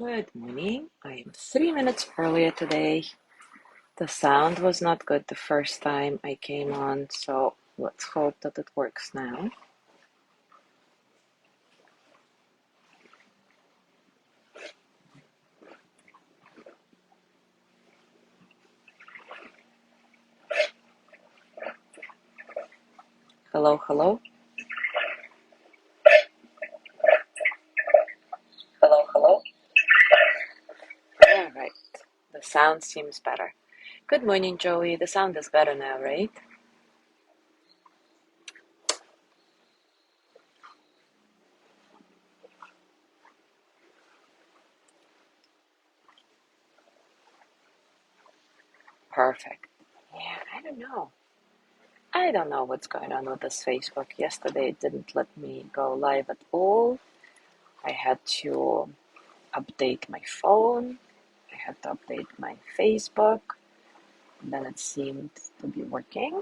Good morning. I am 3 minutes earlier today. The sound was not good the first time I came on, so let's hope that it works now. Hello, hello. Hello, hello. All right. The sound seems better. Good morning, Joey. The sound is better now, right? Perfect. Yeah, I don't know what's going on with this Facebook. Yesterday it didn't let me go live at all. I had to update my phone. I had to update my Facebook. And then it seemed to be working.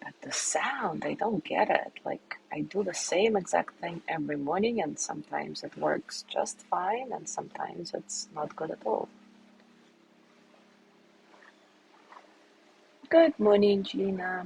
But the sound, I don't get it. Like, I do the same exact thing every morning, and sometimes it works just fine, and sometimes it's not good at all. Good morning, Gina.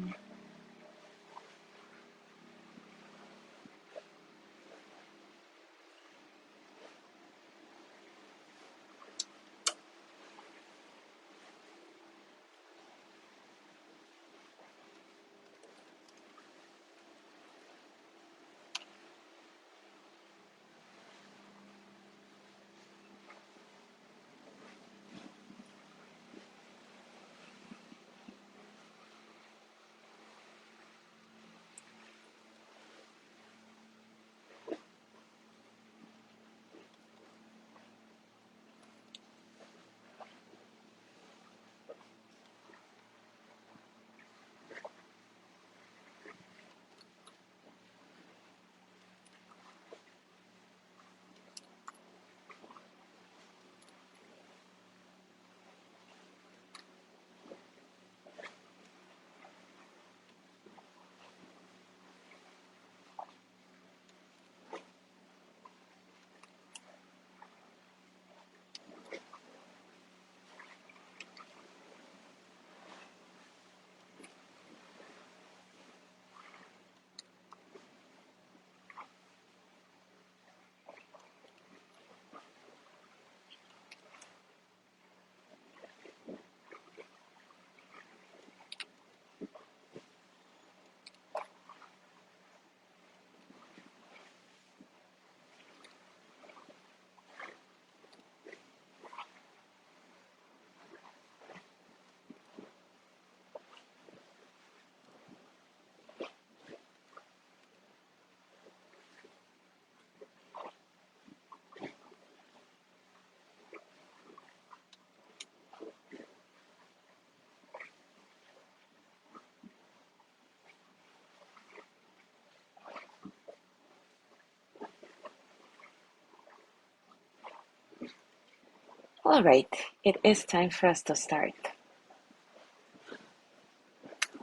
All right, it is time for us to start.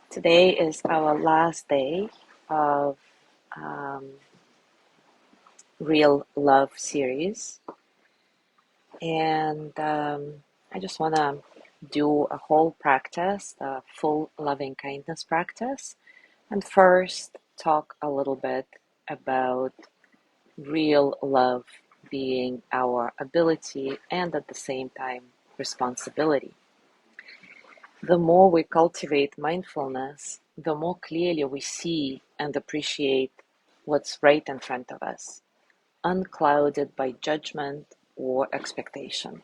Today is our last day of um, Real Love series, and I just want to do a whole practice, the full loving kindness practice, and first talk a little bit about real love being our ability and at the same time responsibility. The more we cultivate mindfulness, the more clearly we see and appreciate what's right in front of us, unclouded by judgment or expectation.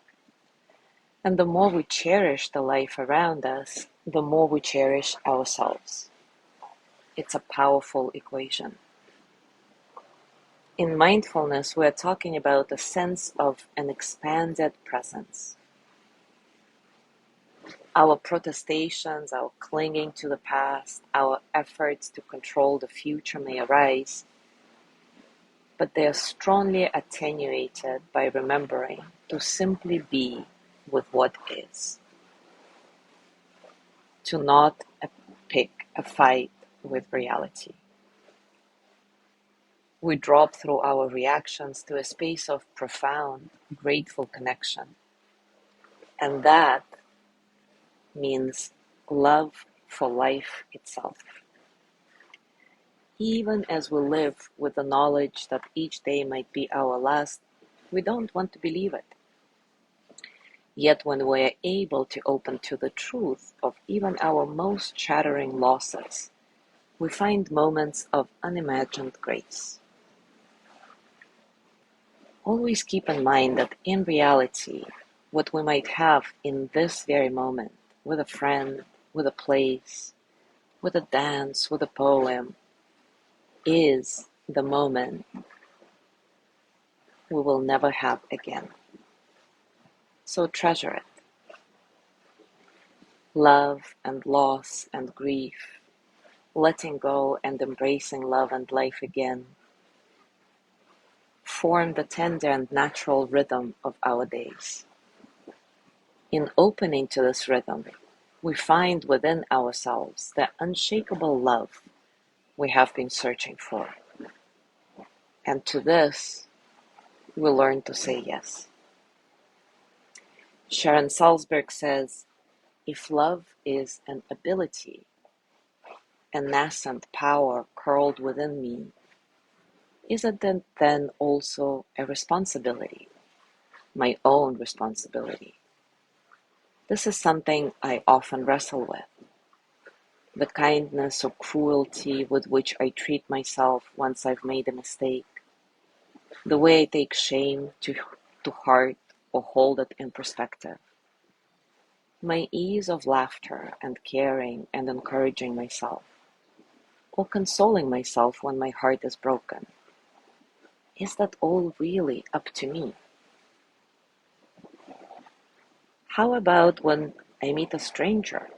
And the more we cherish the life around us, the more we cherish ourselves. It's a powerful equation. In mindfulness, we're talking about a sense of an expanded presence. Our protestations, our clinging to the past, our efforts to control the future may arise, but they are strongly attenuated by remembering to simply be with what is, to not pick a fight with reality. we drop through our reactions to a space of profound, grateful connection. And that means love for life itself. Even as we live with the knowledge that each day might be our last, we don't want to believe it. Yet when we are able to open to the truth of even our most shattering losses, we find moments of unimagined grace. Always keep in mind that in reality, what we might have in this very moment, with a friend, with a place, with a dance, with a poem, is the moment we will never have again. So treasure it. Love and loss and grief, letting go and embracing love and life again, form the tender and natural rhythm of our days. In opening to this rhythm, we find within ourselves the unshakable love we have been searching for. And to this, we learn to say yes. Sharon Salzberg says, if love is an ability, a nascent power curled within me, is it then also a responsibility, my own responsibility? This is something I often wrestle with. The kindness or cruelty with which I treat myself once I've made a mistake, the way I take shame to heart or hold it in perspective, my ease of laughter and caring and encouraging myself, or consoling myself when my heart is broken. Is that all really up to me? How about when I meet a stranger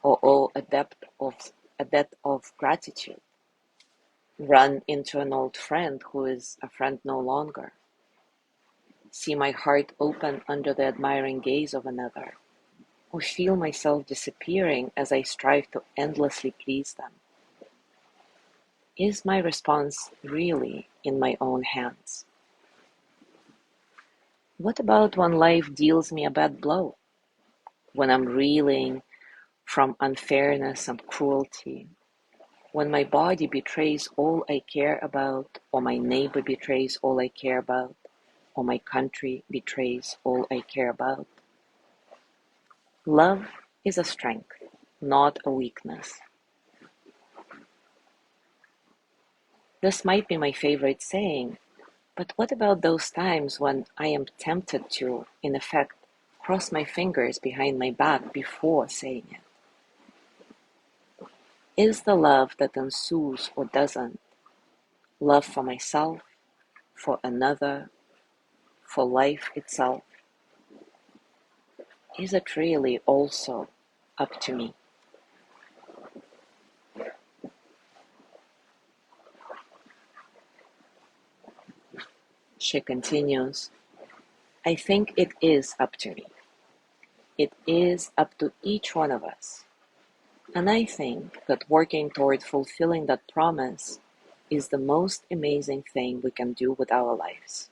or owe a debt of gratitude, run into an old friend who is a friend no longer, see my heart open under the admiring gaze of another, or feel myself disappearing as I strive to endlessly please them? Is my response really in my own hands? What about when life deals me a bad blow? When I'm reeling from unfairness and cruelty? When my body betrays all I care about, or my neighbor betrays all I care about, or my country betrays all I care about? Love is a strength, not a weakness. This might be my favorite saying, but what about those times when I am tempted to, in effect, cross my fingers behind my back before saying it? Is the love that ensues or doesn't love for myself, for another, for life itself? Is it really also up to me? She continues, I think it is up to me. It is up to each one of us. And I think that working toward fulfilling that promise is the most amazing thing we can do with our lives.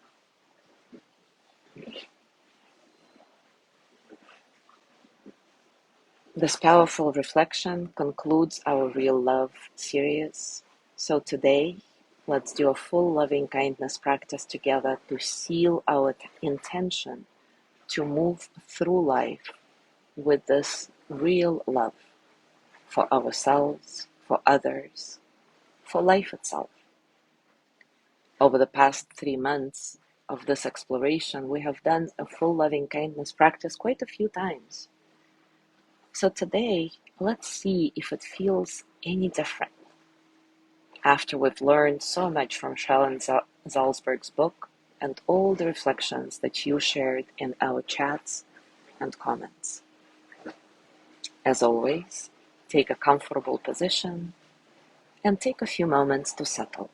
This powerful reflection concludes our Real Love series. So today, let's do a full loving kindness practice together to seal our intention to move through life with this real love for ourselves, for others, for life itself. Over the past 3 months of this exploration, we have done a full loving kindness practice quite a few times. So today, let's see if it feels any different after we've learned so much from Sharon Salzberg's book and all the reflections that you shared in our chats and comments. As always, take a comfortable position and take a few moments to settle.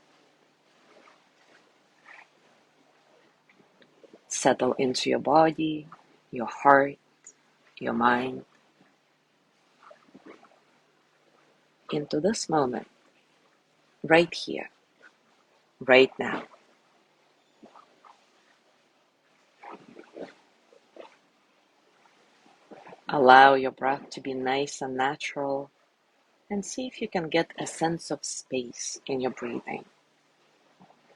Settle into your body, your heart, your mind, into this moment, right here, right now. Allow your breath to be nice and natural, and see if you can get a sense of space in your breathing.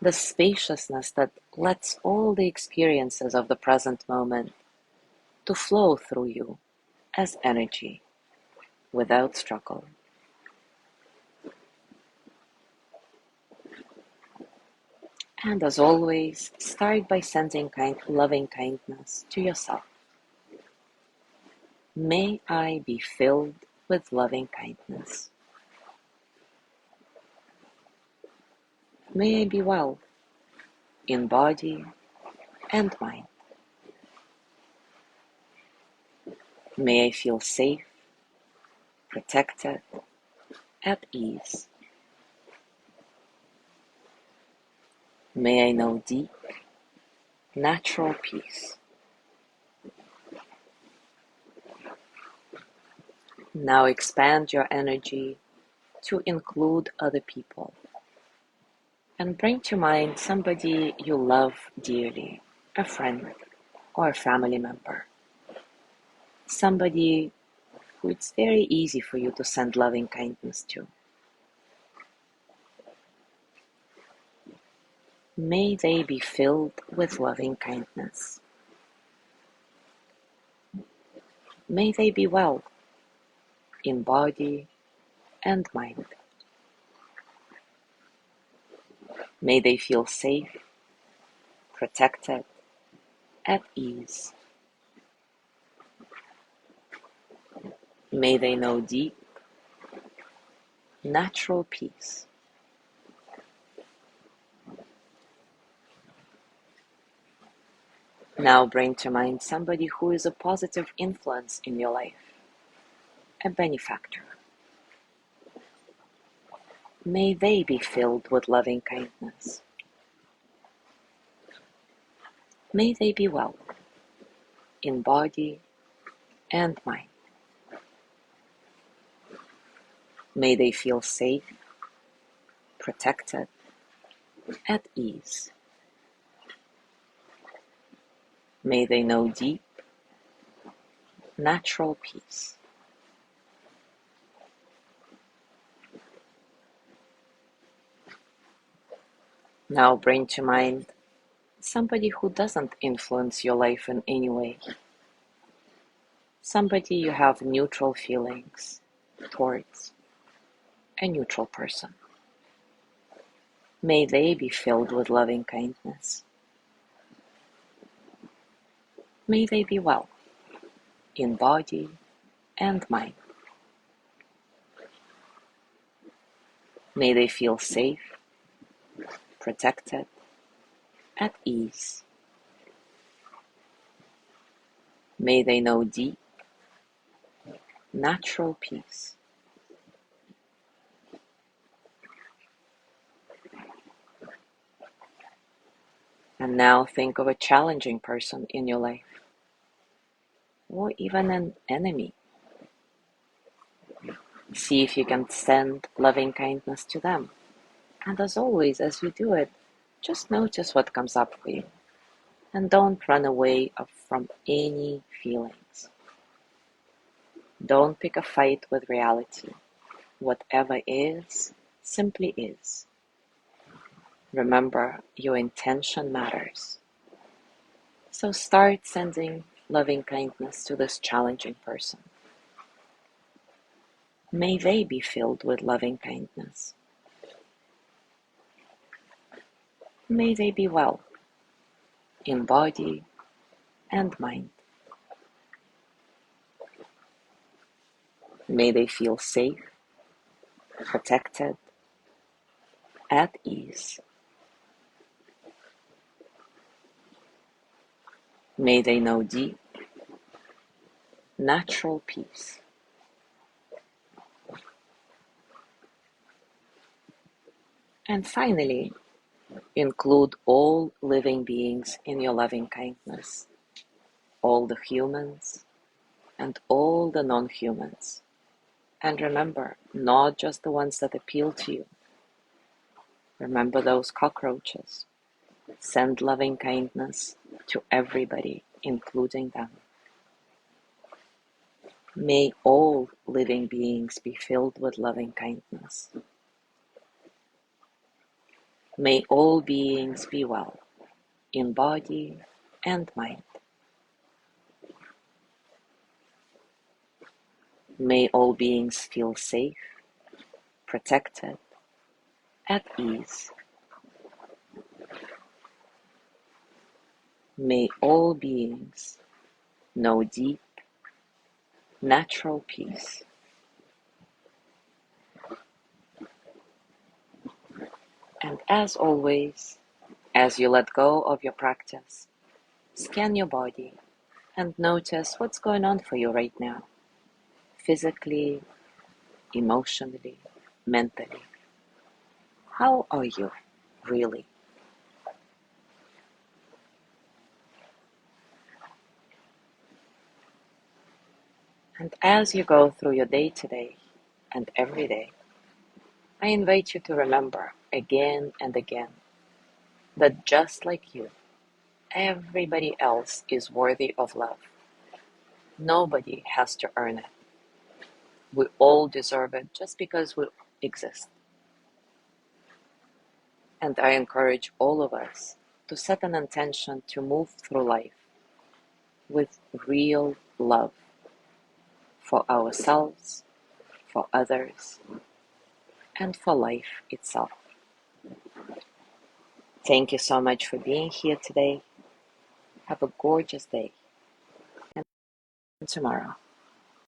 The spaciousness that lets all the experiences of the present moment to flow through you as energy without struggle. And as always, start by sending loving kindness to yourself. May I be filled with loving kindness. May I be well in body and mind. May I feel safe, protected, at ease. May I know deep, natural peace. Now expand your energy to include other people and bring to mind somebody you love dearly, a friend or a family member, somebody who it's very easy for you to send loving kindness to. May they be filled with loving kindness. May they be well in body and mind. May they feel safe, protected, at ease. May they know deep, natural peace. Now bring to mind somebody who is a positive influence in your life, a benefactor. May they be filled with loving kindness. May they be well in body and mind. May they feel safe, protected, at ease. May they know deep, natural peace. Now bring to mind somebody who doesn't influence your life in any way. Somebody you have neutral feelings towards, a neutral person. May they be filled with loving kindness. May they be well in body and mind. May they feel safe, protected, at ease. May they know deep, natural peace. And now think of a challenging person in your life, or even an enemy. See if you can send loving kindness to them. And as always, as you do it, just notice what comes up for you. And don't run away from any feelings. Don't pick a fight with reality. Whatever is, simply is. Remember, your intention matters. So start sending loving kindness to this challenging person. May they be filled with loving kindness. May they be well in body and mind. May they feel safe, protected, at ease. May they know deep, natural peace. And finally, include all living beings in your loving kindness, all the humans and all the non-humans. And remember, not just the ones that appeal to you, Remember those cockroaches. Send loving kindness to everybody, including them. May all living beings be filled with loving kindness. May all beings be well, in body and mind. May all beings feel safe, protected, at ease. May all beings know deep, natural peace. And as always, as you let go of your practice, scan your body and notice what's going on for you right now, physically, emotionally, mentally. How are you really? And as you go through your day today and every day, I invite you to remember again and again that just like you, everybody else is worthy of love. Nobody has to earn it. We all deserve it just because we exist. And I encourage all of us to set an intention to move through life with real love for ourselves, for others, and for life itself. Thank you so much for being here today. Have a gorgeous day and tomorrow.